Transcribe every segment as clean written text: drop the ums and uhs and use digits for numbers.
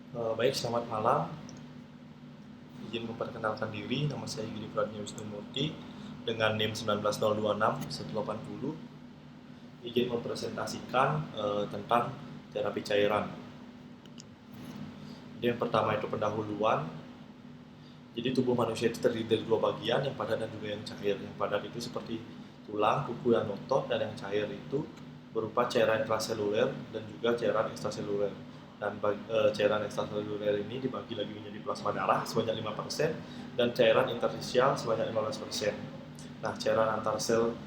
Baik, selamat malam. Izin memperkenalkan diri, nama saya Giri Pradnya Wisnu Murti dengan NIM 19026-180. Izin mempresentasikan tentang terapi cairan. Jadi yang pertama itu pendahuluan. Jadi tubuh manusia itu terdiri dari dua bagian, yang padat dan juga yang cair. Yang padat itu seperti tulang, kuku, dan otot, dan yang cair itu berupa cairan intraseluler dan juga cairan ekstraseluler. Dan cairan ekstraseluler ini dibagi lagi menjadi plasma darah sebanyak 5% dan cairan interstisial sebanyak 15%. Nah, cairan antar sel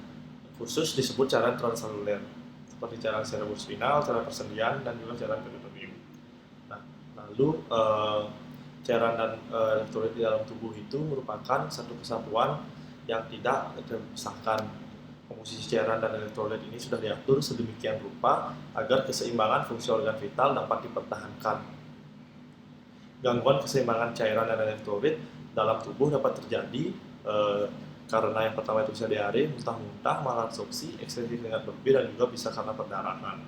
khusus disebut cairan transeluler, seperti cairan cerebrospinal, cairan persendian, dan juga cairan peritoneum. Nah, lalu cairan dan elektrolit di dalam tubuh itu merupakan satu kesatuan yang tidak terpisahkan. Komposisi cairan dan elektrolit ini sudah diatur sedemikian rupa agar keseimbangan fungsi organ vital dapat dipertahankan. Gangguan keseimbangan cairan dan elektrolit dalam tubuh dapat terjadi karena yang pertama itu bisa diare, muntah-muntah, malabsorpsi, eksesif keringat berlebih, dan juga bisa karena perdarahan.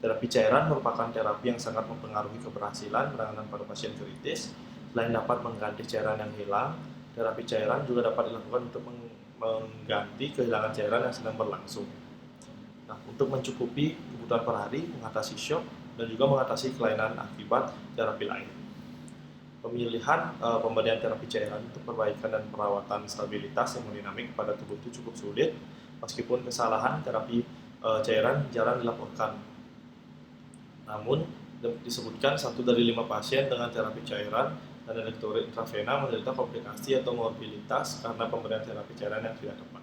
Terapi cairan merupakan terapi yang sangat mempengaruhi keberhasilan penanganan pada pasien kritis. Selain dapat mengganti cairan yang hilang, terapi cairan juga dapat dilakukan untuk mengganti kehilangan cairan yang sedang berlangsung. Nah, untuk mencukupi kebutuhan per hari, mengatasi shock, dan juga mengatasi kelainan akibat terapi lain. Pemilihan pemberian terapi cairan untuk perbaikan dan perawatan stabilitas hemodinamik pada tubuh itu cukup sulit, meskipun kesalahan terapi cairan jarang dilaporkan. Namun, disebutkan 1 dari 5 pasien dengan terapi cairan dan elektrolit intravena menderita komplikasi atau morbiditas karena pemberian terapi cairan yang tidak tepat.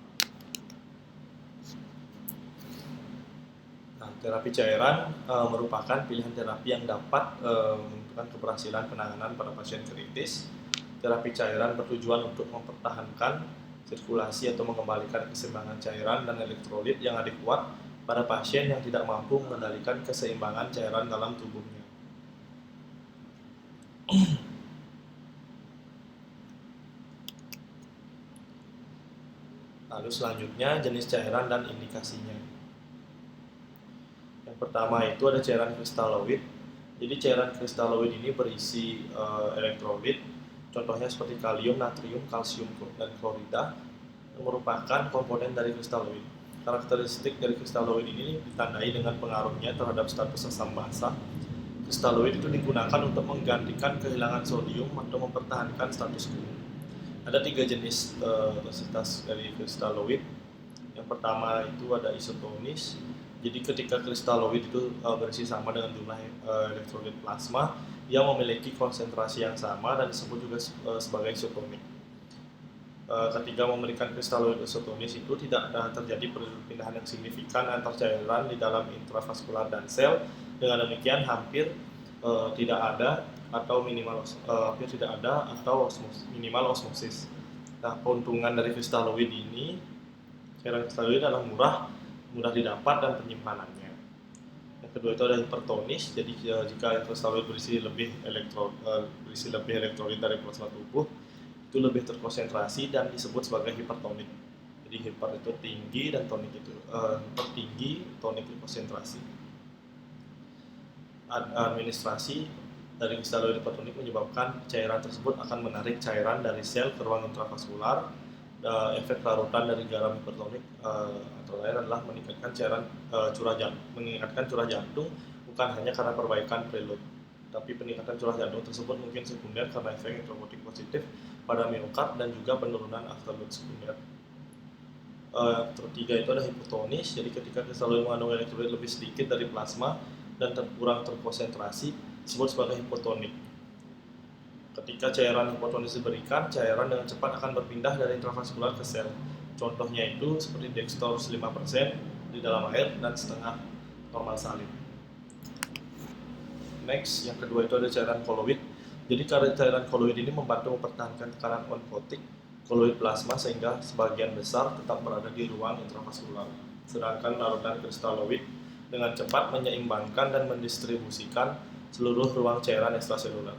Nah, terapi cairan merupakan pilihan terapi yang dapat menentukan keberhasilan penanganan pada pasien kritis. Terapi cairan bertujuan untuk mempertahankan sirkulasi atau mengembalikan keseimbangan cairan dan elektrolit yang adekuat pada pasien yang tidak mampu mengendalikan keseimbangan cairan dalam tubuhnya. Lalu selanjutnya jenis cairan dan indikasinya. Yang pertama itu ada cairan kristaloid. Jadi cairan kristaloid ini berisi elektrolit, contohnya seperti kalium, natrium, kalsium, dan klorida, yang merupakan komponen dari kristaloid. Karakteristik dari kristaloid ini ditandai dengan pengaruhnya terhadap status asam basa. Kristaloid itu digunakan untuk menggantikan kehilangan sodium atau mempertahankan status quo. Ada 3 jenis intensitas dari kristaloid. Yang pertama itu ada isotonis. Jadi ketika kristaloid itu berisi sama dengan jumlah elektrolit plasma, ia memiliki konsentrasi yang sama dan disebut juga sebagai isotonik. Ketika memberikan kristaloid isotonis itu tidak terjadi perpindahan yang signifikan antar cairan di dalam intravaskular dan sel. Dengan demikian hampir tidak ada atau minimal minimal osmosis. Nah, keuntungan dari kristaloid ini, cairan kristaloid adalah mudah didapat dan penyimpanannya. Yang kedua itu ada hipertonis. Jadi jika kristaloid berisi lebih elektrolit dari plasma tubuh, itu lebih terkonsentrasi dan disebut sebagai hipertonik. Jadi hiper itu tinggi dan tonik itu tinggi, tonik itu konsentrasi. Administrasi dari kristaloid hipertonik menyebabkan cairan tersebut akan menarik cairan dari sel ke ruang intravaskular. Efek larutan dari garam hipertonik antara lain adalah meningkatkan meningkatkan curah jantung, bukan hanya karena perbaikan preload, tapi peningkatan curah jantung tersebut mungkin sekunder karena efek elektromotif positif pada miokard dan juga penurunan afterload sekunder. Ketiga itu ada hipotonis. Jadi ketika kristaloid mengandung elektrolit lebih sedikit dari plasma dan kurang terkonsentrasi, disebut sebagai hipotonik. Ketika cairan hipotonis diberikan, cairan dengan cepat akan berpindah dari intravaskular ke sel. Contohnya itu seperti dextrose 5% di dalam air dan setengah normal salin. Next, yang kedua itu ada cairan koloid. Jadi cairan koloid ini membantu mempertahankan tekanan oncotic koloid plasma sehingga sebagian besar tetap berada di ruang intravaskular. Sedangkan larutan kristaloid dengan cepat menyeimbangkan dan mendistribusikan seluruh ruang cairan ekstraseluler.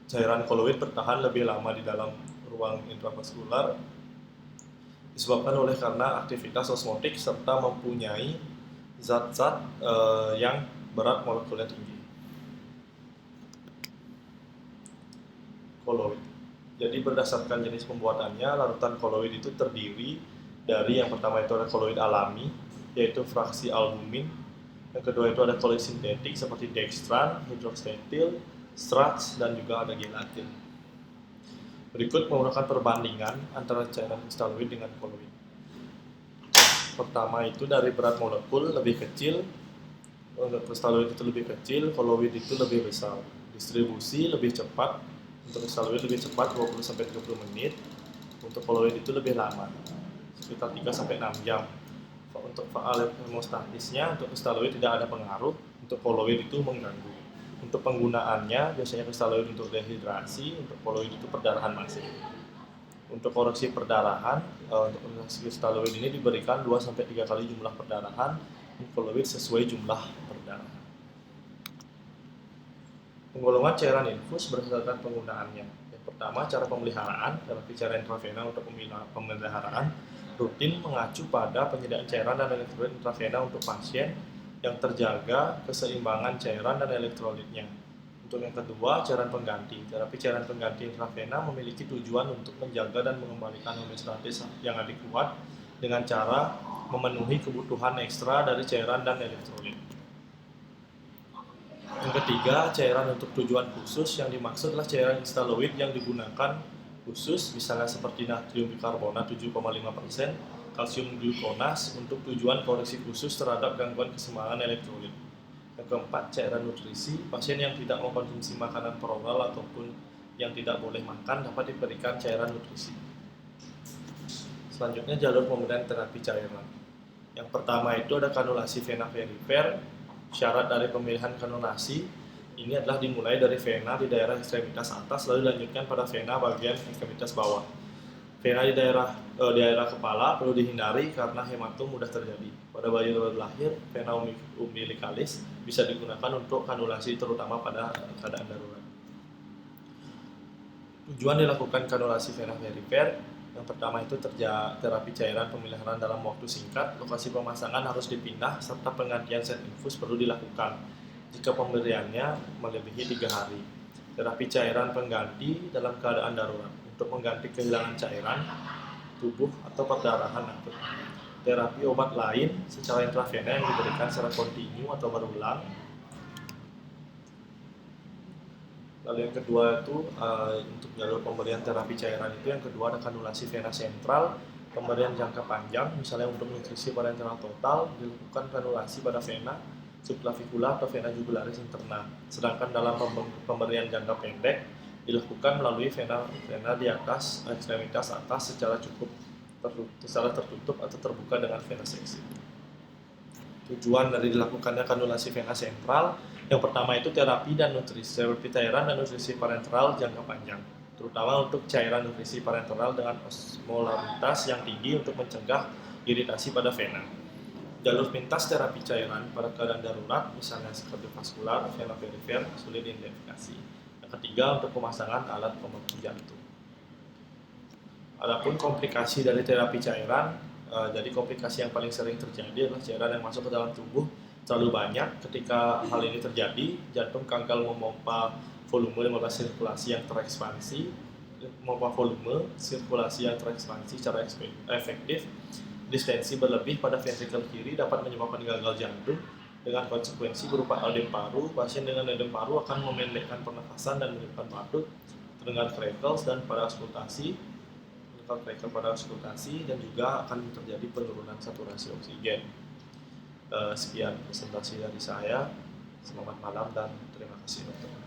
Cairan koloid bertahan lebih lama di dalam ruang intravaskular disebabkan oleh karena aktivitas osmotik serta mempunyai zat-zat yang berat molekuler tinggi. koloid. Jadi berdasarkan jenis pembuatannya, larutan koloid itu terdiri dari yang pertama itu ada koloid alami, yaitu fraksi albumin. Yang kedua itu ada koloid sintetik seperti dextran, hidroxetil, starch, dan juga ada gelatin. Berikut menggunakan perbandingan antara cairan kristaloid dengan koloid. Pertama itu dari berat molekul lebih kecil, untuk kristaloid itu lebih kecil, koloid itu lebih besar. Distribusi lebih cepat, untuk kristaloid lebih cepat 20-30 menit, untuk koloid itu lebih lama, sekitar 3-6 jam. Untuk faal hemostatisnya, untuk kristaloid tidak ada pengaruh, untuk koloid itu mengganggu. Untuk penggunaannya, biasanya kristaloid untuk dehidrasi, untuk koloid itu perdarahan masif. Untuk koreksi perdarahan, untuk kristaloid ini diberikan 2-3 kali jumlah perdarahan, koloid sesuai jumlah perdarahan. Penggolongan cairan infus berdasarkan penggunaannya. Yang pertama, cara pemeliharaan, terapi cairan intravena untuk pemeliharaan rutin mengacu pada penyediaan cairan dan elektrolit intravena untuk pasien yang terjaga keseimbangan cairan dan elektrolitnya. Untuk yang kedua, cairan pengganti. Terapi cairan pengganti intravena memiliki tujuan untuk menjaga dan mengembalikan homeostatis yang adekuat dengan cara memenuhi kebutuhan ekstra dari cairan dan elektrolit. Yang ketiga, cairan untuk tujuan khusus. Yang dimaksud adalah cairan kristaloid yang digunakan khusus, misalnya seperti natrium bikarbonat 7,5%, kalsium glukonas untuk tujuan koreksi khusus terhadap gangguan keseimbangan elektrolit. Yang keempat, cairan nutrisi. Pasien yang tidak mengkonsumsi makanan peroral ataupun yang tidak boleh makan dapat diberikan cairan nutrisi. Selanjutnya, jalur pemberian terapi cairan. Yang pertama itu ada kanulasi vena perifer. Syarat dari pemilihan kanulasi ini adalah dimulai dari vena di daerah ekstremitas atas lalu dilanjutkan pada vena bagian ekstremitas bawah. Vena di daerah kepala perlu dihindari karena hematom mudah terjadi. Pada bayi baru lahir, vena umbilicalis bisa digunakan untuk kanulasi terutama pada keadaan darurat. Tujuan dilakukan kanulasi vena perifer, yang pertama itu terapi cairan pemeliharaan dalam waktu singkat, lokasi pemasangan harus dipindah, serta penggantian set infus perlu dilakukan jika pemberiannya melebihi 3 hari. Terapi cairan pengganti dalam keadaan darurat, untuk mengganti kehilangan cairan tubuh atau perdarahan akut. Terapi obat lain secara intravena yang diberikan secara kontinu atau berulang. Lalu yang kedua itu untuk jalur pemberian terapi cairan itu, yang kedua ada kanulasi vena sentral, pemberian jangka panjang, misalnya untuk nutrisi parenteral total dilakukan kanulasi pada vena subclavicular atau vena jugularis interna. Sedangkan dalam pemberian jangka pendek dilakukan melalui vena di atas ekstremitas atas secara tertutup atau terbuka dengan vena seksi. Tujuan dari dilakukannya kanulasi vena sentral, yang pertama itu terapi cairan dan nutrisi parenteral jangka panjang, terutama untuk cairan nutrisi parenteral dengan osmolaritas yang tinggi untuk mencegah iritasi pada vena. Jalur pintas terapi cairan pada keadaan darurat, misalnya kardiovaskular, vena perifer, sulit diidentifikasi. Yang ketiga, untuk pemasangan alat pembentuk jantung. Adapun komplikasi dari terapi cairan, jadi komplikasi yang paling sering terjadi adalah cairan yang masuk ke dalam tubuh terlalu banyak. Ketika hal ini terjadi, jantung gagal memompa volume sirkulasi yang terekspansi, secara efektif. Distensi berlebih pada ventrikel kiri dapat menyebabkan gagal jantung dengan konsekuensi berupa edem paru. Pasien dengan edem paru akan memendekkan pernafasan dan menyebabkan batuk, terdengar crackles dan pada auskultasi, dan juga akan terjadi penurunan saturasi oksigen. Sekian presentasi dari saya. Selamat malam dan terima kasih dokter.